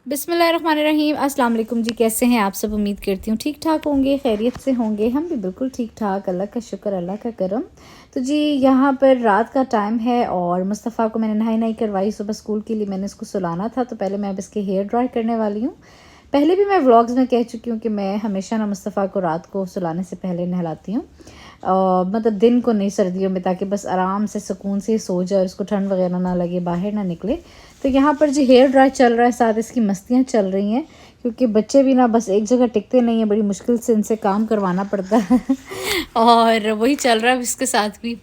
बिस्मिल्लाहिर्रहमानिर्रहीम। अस्सलाम वालेकुम जी, कैसे हैं आप सब? उम्मीद करती हूँ ठीक ठाक होंगे, खैरियत से होंगे। हम भी बिल्कुल ठीक ठाक, अल्लाह का शुक्र, अल्लाह का करम। तो जी यहाँ पर रात का टाइम है और मुस्तफ़ा को मैंने नहाई नहीं करवाई। सुबह स्कूल के लिए मैंने इसको सुलाना था, तो पहले मैं अब इसके हेयर ड्राई करने वाली हूँ। पहले भी मैं व्लॉग्स में कह चुकी हूँ कि मैं हमेशा ना मुस्तफ़ा को रात को सुलाने से पहले नहलाती हूँ, मतलब दिन को नहीं, सर्दियों में, ताकि बस आराम से सुकून से सो जाए और उसको ठंड वगैरह ना लगे, बाहर ना निकले। तो यहाँ पर जी हेयर ड्राई चल रहा है, साथ इसकी मस्तियाँ चल रही हैं, क्योंकि बच्चे भी ना बस एक जगह टिकते नहीं हैं, बड़ी मुश्किल से इनसे काम करवाना पड़ता है और वही चल रहा है इसके साथ भी।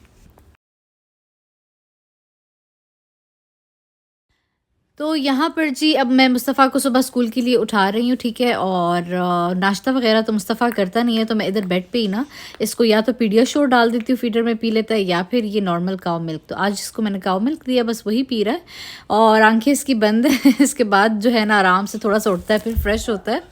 तो यहाँ पर जी अब मैं मुस्तफ़ा को सुबह स्कूल के लिए उठा रही हूँ, ठीक है। और नाश्ता वगैरह तो मुस्तफ़ा करता नहीं है, तो मैं इधर बेड पे ही ना इसको या तो पीडियाश्योर डाल देती हूँ, फीडर में पी लेता है, या फिर ये नॉर्मल काऊ मिल्क। तो आज इसको मैंने काऊ मिल्क दिया, बस वही पी रहा है और आंखें इसकी बंद है इसके बाद जो है ना आराम से थोड़ा सा उठता है, फिर फ्रेश होता है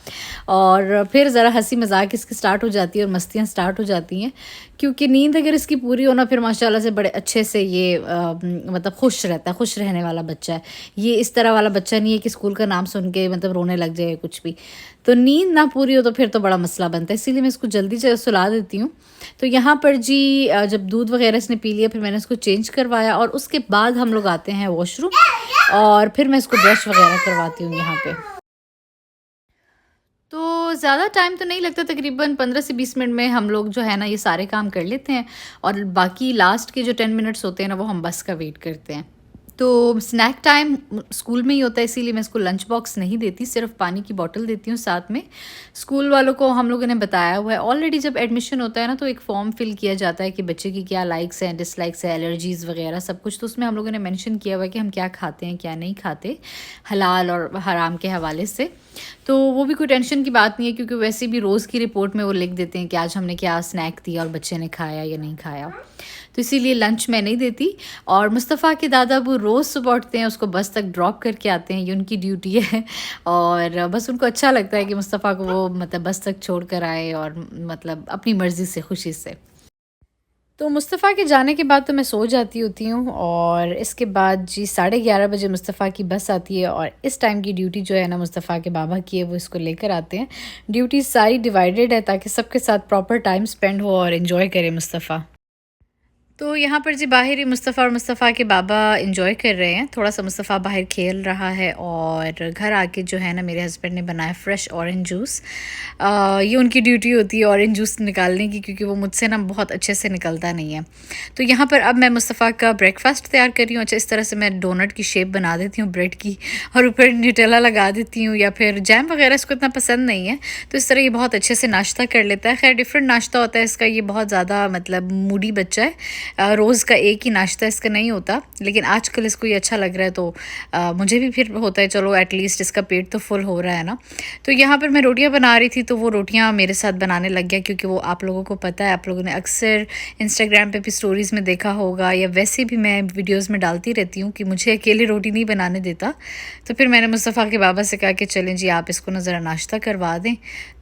और फिर ज़रा हंसी मजाक इसकी स्टार्ट हो जाती है और मस्तियाँ स्टार्ट हो जाती हैं। क्योंकि नींद अगर इसकी पूरी होना, फिर माशाल्लाह से बड़े अच्छे से ये मतलब खुश रहता है, खुश रहने वाला बच्चा है ये। इस तरह वाला बच्चा नहीं है कि स्कूल का नाम सुन के मतलब रोने लग जाए कुछ भी। तो नींद ना पूरी हो तो फिर तो बड़ा मसला बनता है, इसीलिए मैं इसको जल्दी से सुला देती हूँ। तो यहाँ पर जी जब दूध वगैरह इसने पी लिया, फिर मैंने इसको चेंज करवाया और उसके बाद हम लोग आते हैं वॉशरूम और फिर मैं इसको ब्रश वगैरह करवाती हूँ यहाँ पे। तो ज़्यादा टाइम तो नहीं लगता, तकरीबन 15 से 20 मिनट में हम लोग जो है ना ये सारे काम कर लेते हैं और बाकी लास्ट के जो 10 मिनट्स होते हैं ना वो हम बस का वेट करते हैं। तो स्नैक टाइम स्कूल में ही होता है, इसीलिए मैं इसको लंच बॉक्स नहीं देती, सिर्फ पानी की बोतल देती हूँ साथ में। स्कूल वालों को हम लोगों ने बताया हुआ है ऑलरेडी, जब एडमिशन होता है ना तो एक फॉर्म फिल किया जाता है कि बच्चे की क्या लाइक्स हैं, डिसलाइक्स है, एलर्जीज़ वगैरह सब कुछ। तो उसमें हम लोगों ने मेंशन किया हुआ है कि हम क्या खाते हैं क्या नहीं खाते, हलाल और हराम के हवाले से। तो वो भी कोई टेंशन की बात नहीं है, क्योंकि वैसे भी रोज़ की रिपोर्ट में वो लिख देते हैं कि आज हमने क्या स्नैक दिया और बच्चे ने खाया या नहीं खाया। तो इसीलिए लंच मैं नहीं देती। और मुस्तफ़ा के दादा वो रोज़ सुबह उठते हैं, उसको बस तक ड्रॉप करके आते हैं, ये उनकी ड्यूटी है और बस उनको अच्छा लगता है कि मुस्तफ़ा को वो मतलब बस तक छोड़ कर आए और मतलब अपनी मर्ज़ी से, खुशी से। तो मुस्तफ़ा के जाने के बाद तो मैं सो जाती होती हूँ और इसके बाद जी 11:30 बजे मुस्तफ़ा की बस आती है और इस टाइम की ड्यूटी जो है ना मुस्तफ़ा के बाबा की है, वो इसको लेकर आते हैं। ड्यूटी सारी डिवाइडेड है ताकि सबके साथ प्रॉपर टाइम स्पेंड हो और इन्जॉय करे मुस्तफ़ा। तो यहाँ पर जी बाहर ही मुस्तफ़ा और मुस्तफ़ा के बाबा इंजॉय कर रहे हैं, थोड़ा सा मुस्तफ़ा बाहर खेल रहा है और घर आके जो है ना मेरे हस्बैंड ने बनाया फ़्रेश ऑरेंज जूस। ये उनकी ड्यूटी होती है ऑरेंज जूस निकालने की, क्योंकि वो मुझसे ना बहुत अच्छे से निकलता नहीं है। तो यहाँ पर अब मैं मुस्तफ़ा का ब्रेकफास्ट तैयार कर रही हूँ। अच्छा, इस तरह से मैं डोनट की शेप बना देती हूँ ब्रेड की और ऊपर न्यूटेला लगा देती हूँ, या फिर जैम वगैरह इसको इतना पसंद नहीं है, तो इस तरह ये बहुत अच्छे से नाश्ता कर लेता है। खैर डिफरेंट नाश्ता होता है इसका, ये बहुत ज़्यादा मतलब मूडी बच्चा है, रोज़ का एक ही नाश्ता इसका नहीं होता, लेकिन आजकल इसको ये अच्छा लग रहा है तो मुझे भी फिर होता है चलो एटलीस्ट इसका पेट तो फुल हो रहा है ना। तो यहाँ पर मैं रोटियाँ बना रही थी, तो वो रोटियाँ मेरे साथ बनाने लग गया, क्योंकि वो आप लोगों को पता है, आप लोगों ने अक्सर इंस्टाग्राम पे भी स्टोरीज़ में देखा होगा या वैसे भी मैं वीडियोज़ में डालती रहती हूँ कि मुझे अकेले रोटी नहीं बनाने देता। तो फिर मैंने मुस्तफ़ा के बाबा से कहा कि चलें जी आप इसको ना ज़रा नाश्ता करवा दें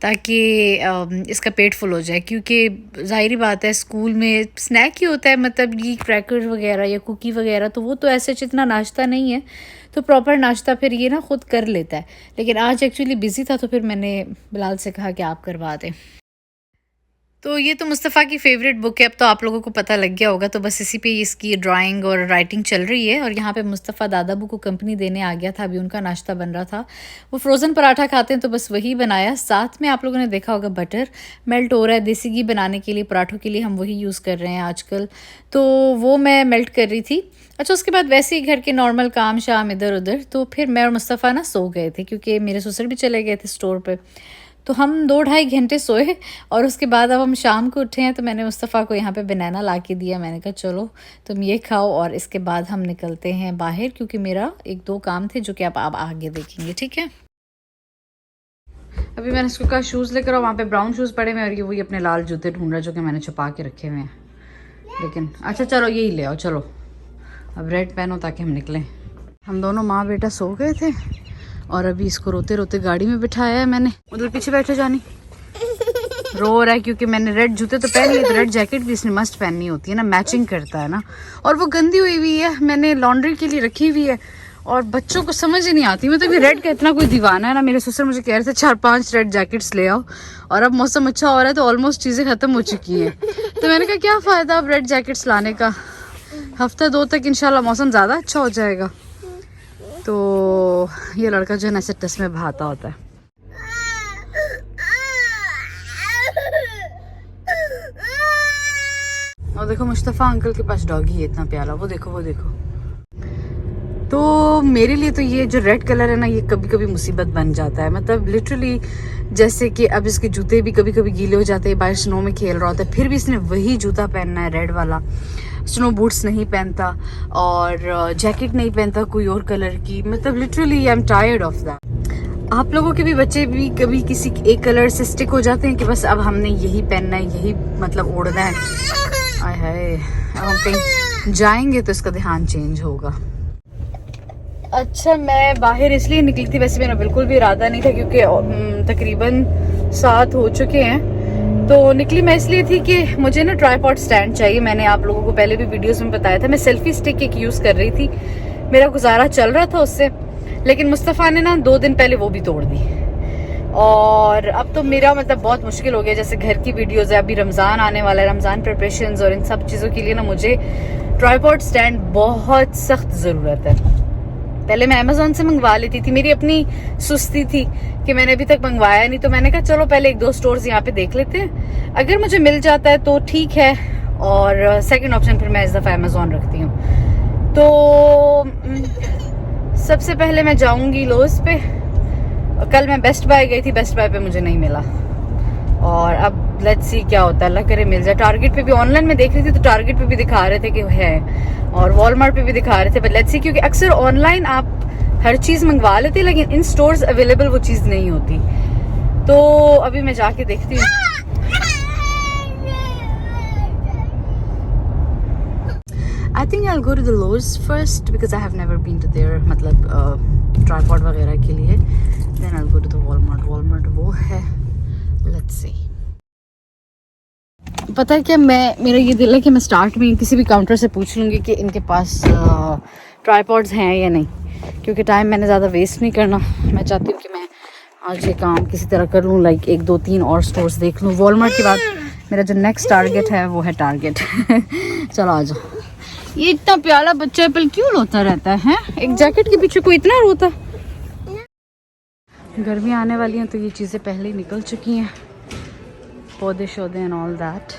ताकि इसका पेट फुल हो जाए, क्योंकि ज़ाहिरी बात है स्कूल में स्नैक ही होता है, मतलब ये क्रैकर वगैरह या कुकी वगैरह, तो वो तो ऐसे जितना नाश्ता नहीं है, तो प्रॉपर नाश्ता फिर ये ना खुद कर लेता है। लेकिन आज एक्चुअली बिज़ी था, तो फिर मैंने बिलाल से कहा कि आप करवा दें। तो ये तो मुस्तफ़ा की फ़ेवरेट बुक है, अब तो आप लोगों को पता लग गया होगा, तो बस इसी पे इसकी ड्राइंग और राइटिंग चल रही है। और यहाँ पे मुस्तफ़ा दादाबू को कंपनी देने आ गया था, अभी उनका नाश्ता बन रहा था, वो फ्रोज़न पराठा खाते हैं तो बस वही बनाया। साथ में आप लोगों ने देखा होगा बटर मेल्ट हो रहा है, देसी घी बनाने के लिए, पराठों के लिए हम वही यूज़ कर रहे हैं आजकल, तो वो मैं मेल्ट कर रही थी। अच्छा, उसके बाद वैसे ही घर के नॉर्मल काम शाम इधर उधर, तो फिर मैं और मुस्तफ़ा ना सो गए थे, क्योंकि मेरे ससुर भी चले गए थे स्टोर पर। तो हम 2-2.5 घंटे सोए और उसके बाद अब हम शाम को उठे हैं, तो मैंने मुस्तफ़ा को यहाँ पे बनाना ला के दिया। मैंने कहा चलो तुम ये खाओ और इसके बाद हम निकलते हैं बाहर, क्योंकि मेरा 1-2 काम थे जो कि आप आगे देखेंगे, ठीक है। अभी मैंने इसको कहा शूज़ लेकर आओ, वहाँ पे ब्राउन शूज़ पड़े हुए हैं और ये वही अपने लाल जूते ढूंढ रहा है जो कि मैंने छुपा के रखे हुए हैं। लेकिन अच्छा चलो यही ले आओ, चलो अब रेड पहनो ताकि हम निकलें। हम दोनों माँ बेटा सो गए थे और अभी इसको रोते रोते गाड़ी में बिठाया है मैंने। उधर पीछे बैठे जानी, रो रहा है क्योंकि मैंने रेड जूते तो पहन लिए, तो रेड जैकेट भी इसने मस्त पहननी होती है ना, मैचिंग करता है ना। और वो गंदी हुई हुई है, मैंने लॉन्ड्री के लिए रखी हुई है और बच्चों को समझ ही नहीं आती। मतलब ये रेड का इतना कोई दीवाना है ना। मेरे ससुर मुझे कह रहे थे 4-5 रेड जैकेट्स ले आओ, और अब मौसम अच्छा हो रहा है तो ऑलमोस्ट चीज़ें ख़त्म हो चुकी हैं। तो मैंने कहा क्या फ़ायदा अब रेड जैकेट्स लाने का, हफ्ता 2 तक इंशाल्लाह मौसम ज़्यादा अच्छा हो जाएगा। तो ये लड़का जो है ना ऐसे टस में बहाता होता है। और देखो मुस्तफ़ा अंकल के पास डॉगी है इतना प्यारा, वो देखो वो देखो। तो मेरे लिए तो ये जो रेड कलर है ना, ये कभी कभी मुसीबत बन जाता है। मतलब लिटरली जैसे कि अब इसके जूते भी कभी कभी गीले हो जाते हैं, बाहर स्नो में खेल रहा होता है, फिर भी इसने वही जूता पहनना है रेड वाला। स्नो बूट्स नहीं पहनता और जैकेट नहीं पहनता कोई और कलर की। मतलब literally I am tired of that. आप लोगों के भी बच्चे भी कभी किसी एक कलर से स्टिक हो जाते हैं कि बस अब हमने यही पहनना है, यही मतलब ओढ़ना है। आय हाय, अब हम कहीं जाएंगे तो इसका ध्यान चेंज होगा। अच्छा, मैं बाहर इसलिए निकली थी, वैसे मेरा बिल्कुल भी इरादा नहीं था क्योंकि तकरीबन 7 हो चुके हैं। तो निकली मैं इसलिए थी कि मुझे ना ट्राइपॉड स्टैंड चाहिए। मैंने आप लोगों को पहले भी वीडियोस में बताया था। मैं सेल्फी स्टिक एक यूज़ कर रही थी, मेरा गुजारा चल रहा था उससे, लेकिन मुस्तफ़ा ने ना 2 दिन पहले वो भी तोड़ दी। और अब तो मेरा मतलब बहुत मुश्किल हो गया। जैसे घर की वीडियोस है, अभी रमज़ान आने वाला है, रमज़ान प्रिपरेशंस और इन सब चीज़ों के लिए ना मुझे ट्राइपॉड स्टैंड बहुत सख्त ज़रूरत है। पहले मैं अमेज़ॉन से मंगवा लेती थी, मेरी अपनी सुस्ती थी कि मैंने अभी तक मंगवाया नहीं। तो मैंने कहा चलो पहले 1-2 स्टोर्स यहाँ पे देख लेते हैं, अगर मुझे मिल जाता है तो ठीक है, और सेकंड ऑप्शन फिर मैं इस दफ़ा अमेज़ॉन रखती हूँ। तो सबसे पहले मैं जाऊँगी लोस पे। कल मैं बेस्ट बाय गई थी, बेस्ट बाय पे मुझे नहीं मिला, और अब लेट्स सी क्या होता है, अल्लाह करे मिल जाए। टारगेट पे भी ऑनलाइन में देख रही थी तो टारगेट पे भी दिखा रहे थे कि है, और वॉलमार्ट पे भी दिखा रहे थे, बट लेट्स सी, क्योंकि अक्सर ऑनलाइन आप हर चीज़ मंगवा लेते हैं लेकिन इन स्टोर्स अवेलेबल वो चीज़ नहीं होती। तो अभी मैं जाके देखती हूँ। I think I'll go to the Lowe's first because I have never been to there, मतलब ट्राइपॉड वगैरह के लिए। Then I'll go to the Walmart. Walmart वो है, let's see. पता है क्या, मेरा ये दिल है कि मैं स्टार्ट में किसी भी काउंटर से पूछ लूँगी कि इनके पास ट्राइपॉड्स हैं या नहीं, क्योंकि टाइम मैंने ज़्यादा वेस्ट नहीं करना। मैं चाहती हूँ कि मैं आज ये काम किसी तरह कर लूँ, लाइक 1-2-3 और स्टोर्स देख लूँ। वॉलमार्ट के बाद मेरा जो नेक्स्ट टारगेट है वो है टारगेट। चलो आ जाओ। ये इतना प्यारा बच्चा एप्पल क्यों रोता रहता है? एक जैकेट के पीछे कोई इतना रोता। गर्मी आने वाली हैं तो ये चीज़ें पहले ही निकल चुकी हैं, पौधे शौधे एंड ऑल दैट।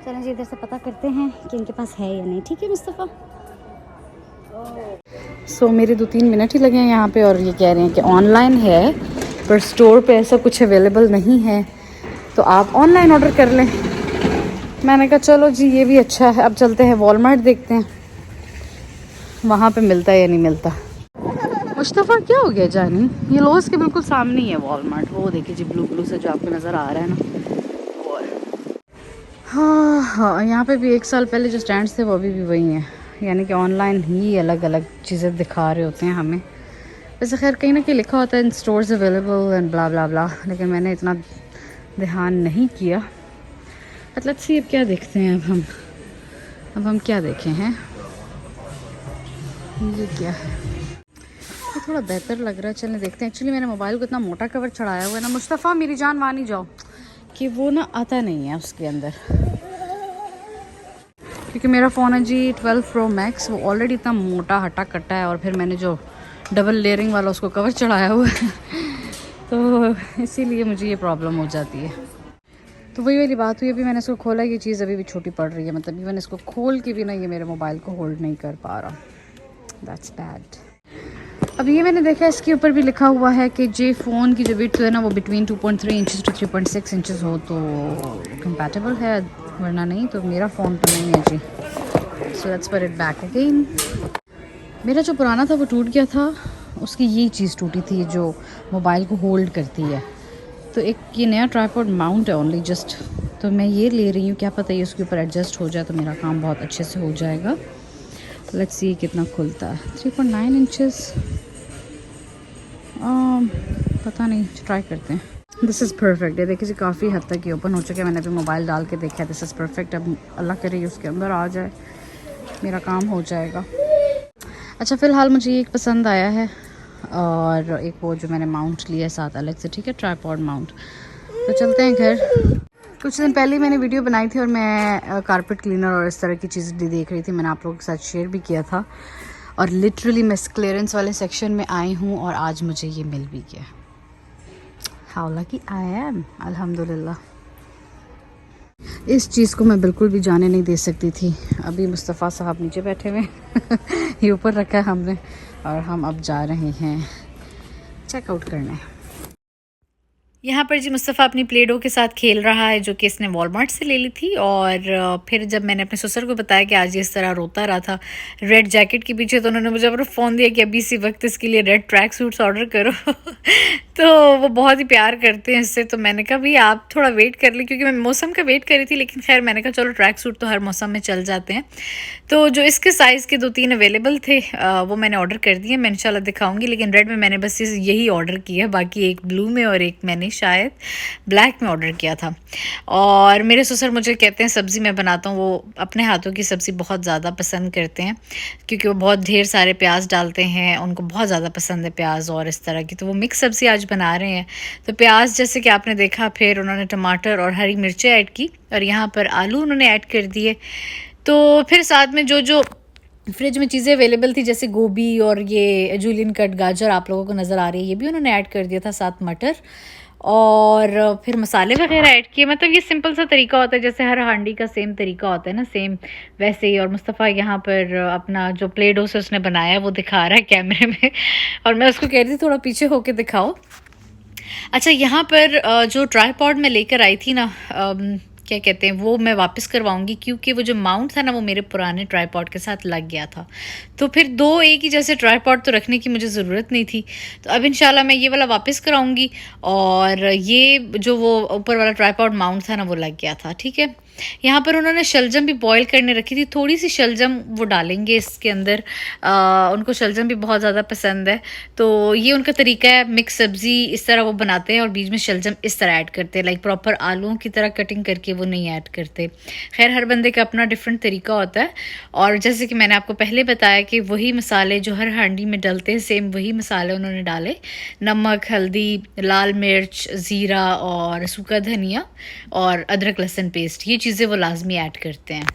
चलें जी, इधर से पता करते हैं कि इनके पास है या नहीं। ठीक है मुस्तफ़ा? सो मेरे 2-3 मिनट ही लगे हैं यहाँ पे, और ये कह रहे हैं कि ऑनलाइन है पर स्टोर पे ऐसा कुछ अवेलेबल नहीं है, तो आप ऑनलाइन ऑर्डर कर लें। मैंने कहा चलो जी ये भी अच्छा है। अब चलते हैं वॉलमार्ट, देखते हैं वहाँ पे मिलता है या नहीं मिलता। मुस्तफ़ा क्या हो गया जानी? ये लोस के बिल्कुल सामने ही है वॉलमार्ट, वो देखिए जी ब्लू से जो आपको नज़र आ रहा है ना, वो है। हाँ, यहाँ पे भी 1 साल पहले जो स्टैंड्स थे वो अभी भी वही हैं, यानी कि ऑनलाइन ही अलग अलग चीज़ें दिखा रहे होते हैं हमें। वैसे खैर कहीं ना कहीं लिखा होता है इन स्टोर्स अवेलेबल एंड ब्ला ब्ला ब्ला, लेकिन मैंने इतना ध्यान नहीं किया। मतलब सी अब क्या देखते हैं, अब हम क्या देखें हैं। ये क्या है, ये थोड़ा बेहतर लग रहा है, चलें देखते हैं। एक्चुअली मैंने मोबाइल को इतना मोटा कवर चढ़ाया हुआ है ना मुस्तफ़ा, मेरी जान मानी जाओ, कि वो ना आता नहीं है उसके अंदर, क्योंकि मेरा फ़ोन है जी 12 Pro Max, वो ऑलरेडी इतना मोटा हटा कट्टा है, और फिर मैंने जो डबल लेयरिंग वाला उसको कवर चढ़ाया हुआ है तो इसीलिए मुझे ये प्रॉब्लम हो जाती है। तो वही वाली बात हुई, अभी मैंने इसको खोला, ये चीज़ अभी भी छोटी पड़ रही है, मतलब इवन इसको खोल के भी ना ये मेरे मोबाइल को होल्ड नहीं कर पा रहा। That's bad. अब ये मैंने देखा इसके ऊपर भी लिखा हुआ है कि जे फ़ोन की जो विड्थ है ना वो बिटवीन 2.3 इंचज़ to 3.6 इंचज़ हो तो कंपैटिबल है, वरना नहीं। तो मेरा फ़ोन तो नहीं है ji, so let's put it back again. मेरा जो पुराना था वो टूट गया था, उसकी ये चीज़ टूटी थी जो मोबाइल को होल्ड करती है। तो एक ये नया ट्राइपॉड माउंट है ओनली जस्ट, तो मैं ये ले रही हूँ, क्या पता ये उसके ऊपर एडजस्ट हो जाए तो मेरा काम बहुत अच्छे से हो जाएगा। लेट्स सी कितना खुलता है। 3.9 इंचज़, पता नहीं, ट्राई करते हैं। दिस इज़ परफेक्ट है, देखिए काफ़ी हद तक ये ओपन हो चुके हैं। मैंने अभी मोबाइल डाल के देखा है, दिस इज़ परफेक्ट। अब अल्लाह करे उसके अंदर आ जाए मेरा काम हो जाएगा। अच्छा, फ़िलहाल मुझे ये एक पसंद आया है और एक वो जो मैंने माउंट लिया है साथ अलग से, ठीक है, ट्राइपॉड माउंट। तो चलते हैं घर। कुछ दिन पहले मैंने वीडियो बनाई थी और मैं कारपेट क्लीनर और इस तरह की चीज़ें देख रही थी, मैंने आप लोगों के साथ शेयर भी किया था। और लिटरली मैं क्लियरेंस वाले सेक्शन में आई हूँ और आज मुझे ये मिल भी गया। हाउ लकी आई एम, अल्हम्दुलिल्लाह। इस चीज़ को मैं बिल्कुल भी जाने नहीं दे सकती थी। अभी मुस्तफ़ा साहब नीचे बैठे हुए ये ऊपर रखा है हमने और हम अब जा रहे हैं चेकआउट करने। यहाँ पर जी मुस्तफ़ा अपनी प्ले डो के साथ खेल रहा है, जो कि इसने वॉलमार्ट से ले ली थी। और फिर जब मैंने अपने ससुर को बताया कि आज ये इस तरह रोता रहा था रेड जैकेट के पीछे, तो उन्होंने मुझे अपना फ़ोन दिया कि अभी इसी वक्त इसके लिए रेड ट्रैक सूट्स ऑर्डर करो तो वो बहुत ही प्यार करते हैं इससे। तो मैंने कहा भाई आप थोड़ा वेट कर लें, क्योंकि मैं मौसम का वेट कर रही थी, लेकिन खैर मैंने कहा चलो ट्रैक सूट तो हर मौसम में चल जाते हैं। तो जो इसके साइज़ के 2-3 अवेलेबल थे वो मैंने ऑर्डर कर दिए। मैं इंशाल्लाह दिखाऊंगी, लेकिन रेड में मैंने बस यही ऑर्डर किया है, बाकी एक ब्लू में और एक मैंने शायद ब्लैक में ऑर्डर किया था। और मेरे ससुर मुझे कहते हैं सब्ज़ी मैं बनाता हूँ, वो अपने हाथों की सब्ज़ी बहुत ज़्यादा पसंद करते हैं, क्योंकि वो बहुत ढेर सारे प्याज डालते हैं, उनको बहुत ज़्यादा पसंद है प्याज और इस तरह की। तो वो मिक्स सब्ज़ी आज बना रहे हैं। तो प्याज जैसे कि आपने देखा, फिर उन्होंने टमाटर और हरी मिर्चें ऐड की और यहाँ पर आलू उन्होंने ऐड कर दिए। तो फिर साथ में जो जो फ्रिज में चीज़ें अवेलेबल थी, जैसे गोभी और ये जूलियन कट गाजर आप लोगों को नज़र आ रही है, ये भी उन्होंने ऐड कर दिया था, साथ मटर और फिर मसाले वगैरह ऐड किए। मतलब ये सिंपल सा तरीका होता है, जैसे हर हांडी का सेम तरीका होता है ना, सेम वैसे ही। और मुस्तफ़ा यहाँ पर अपना जो प्ले डो से उसने बनाया वो दिखा रहा है कैमरे में और मैं उसको कह रही थी थोड़ा पीछे होके दिखाओ। अच्छा, यहाँ पर जो ट्राइपॉड में लेकर आई थी ना, क्या कहते हैं, वो मैं वापस करवाऊंगी, क्योंकि वो जो माउंट था ना वो मेरे पुराने ट्राइपॉड के साथ लग गया था। तो फिर दो एक ही जैसे ट्राइपॉड तो रखने की मुझे ज़रूरत नहीं थी। तो अब इंशाल्लाह मैं ये वाला वापस कराऊंगी और ये जो वो ऊपर वाला ट्राइपॉड माउंट था ना वो लग गया था, ठीक है। यहाँ पर उन्होंने शलजम भी बॉईल करने रखी थी, थोड़ी सी शलजम वो डालेंगे इसके अंदर, उनको शलजम भी बहुत ज़्यादा पसंद है। तो ये उनका तरीका है, मिक्स सब्ज़ी इस तरह वो बनाते हैं और बीच में शलजम इस तरह ऐड करते हैं, लाइक प्रॉपर आलूओं की तरह कटिंग करके वो नहीं ऐड करते। खैर हर बंदे का अपना डिफरेंट तरीका होता है। और जैसे कि मैंने आपको पहले बताया कि वही मसाले जो हर हांडी में डलते हैं, सेम वही मसाले उन्होंने डाले, नमक, हल्दी, लाल मिर्च, ज़ीरा और सूखा धनिया और अदरक लहसुन पेस्ट, ये चीज़ें वो लाजमी ऐड करते हैं।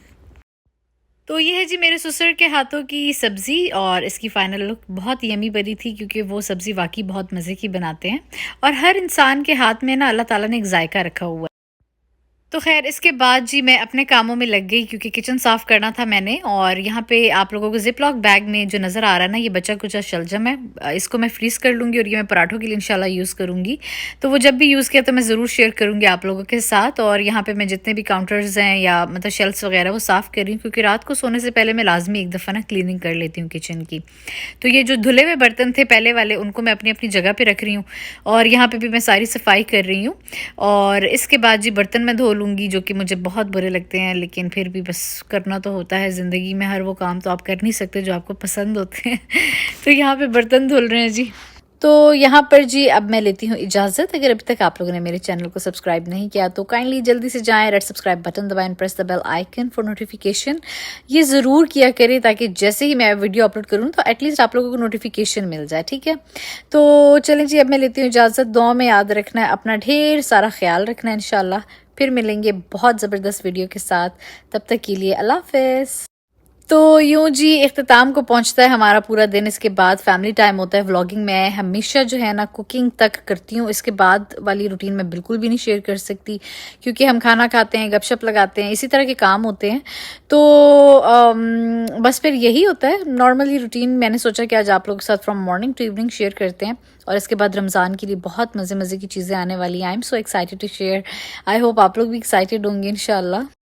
तो ये है जी मेरे ससुर के हाथों की सब्ज़ी और इसकी फ़ाइनल लुक बहुत यमी बनी थी, क्योंकि वो सब्ज़ी वाकई बहुत मज़े की बनाते हैं और हर इंसान के हाथ में ना अल्लाह ताला ने एक जायका रखा हुआ है। तो खैर इसके बाद जी मैं अपने कामों में लग गई, क्योंकि किचन साफ़ करना था मैंने। और यहाँ पे आप लोगों को ज़िप लॉक बैग में जो नज़र आ रहा है ना, ये बचा कुचा शलजम है, इसको मैं फ्रीज़ कर लूँगी और ये मैं पराठों के लिए इंशाल्लाह यूज़ करूँगी। तो वो जब भी यूज़ किया तो मैं ज़रूर शेयर करूँगी आप लोगों के साथ। और यहाँ पर मैं जितने भी काउंटर्स हैं या मतलब शेल्फ्स वगैरह वो साफ़ कर रही हूँ, क्योंकि रात को सोने से पहले मैं लाजमी एक दफ़ा ना क्लीनिंग कर लेती हूँ किचन की। तो ये जो धुले हुए बर्तन थे पहले वाले, उनको मैं अपनी अपनी जगह पर रख रही हूँ और यहाँ पर भी मैं सारी सफाई कर रही हूँ। और इसके बाद जी बर्तन मैं धो लूँगी, जो कि मुझे बहुत बुरे लगते हैं, लेकिन फिर भी बस करना तो होता है ज़िंदगी में। हर वो काम तो आप कर नहीं सकते जो आपको पसंद होते हैं तो यहाँ पे बर्तन धुल रहे हैं जी। तो यहाँ पर जी अब मैं लेती हूँ इजाज़त। अगर अभी तक आप लोगों ने मेरे चैनल को सब्सक्राइब नहीं किया तो काइंडली जल्दी से जाएं, रेड सब्सक्राइब बटन दबाएं, press the bell icon for notification. ये ज़रूर किया करें ताकि जैसे ही मैं वीडियो अपलोड करूँ तो एटलीस्ट आप लोगों को नोटिफिकेशन मिल जाए, ठीक है। तो चलें जी, अब मैं लेती हूँ इजाज़त। दुआ में याद रखना है, अपना ढेर सारा ख्याल रखना है। इंशाल्लाह फिर मिलेंगे बहुत ज़बरदस्त वीडियो के साथ, तब तक के लिए अल्लाह हाफ़िज़। तो यूँ जी इख्तिताम को पहुंचता है हमारा पूरा दिन। इसके बाद फैमिली टाइम होता है। व्लॉगिंग मैं हमेशा जो है ना कुकिंग तक करती हूँ, इसके बाद वाली रूटीन मैं बिल्कुल भी नहीं शेयर कर सकती, क्योंकि हम खाना खाते हैं, गपशप लगाते हैं, इसी तरह के काम होते हैं। तो बस फिर यही होता है नॉर्मली रूटीन। मैंने सोचा कि आज आप लोगों के साथ from morning to evening share करते हैं। और इसके बाद रमज़ान के लिए बहुत मज़े मज़े की चीज़ें आने वाली हैं। I am so excited to share. I hope आप लोग भी एक्साइटेड होंगे इंशाल्लाह।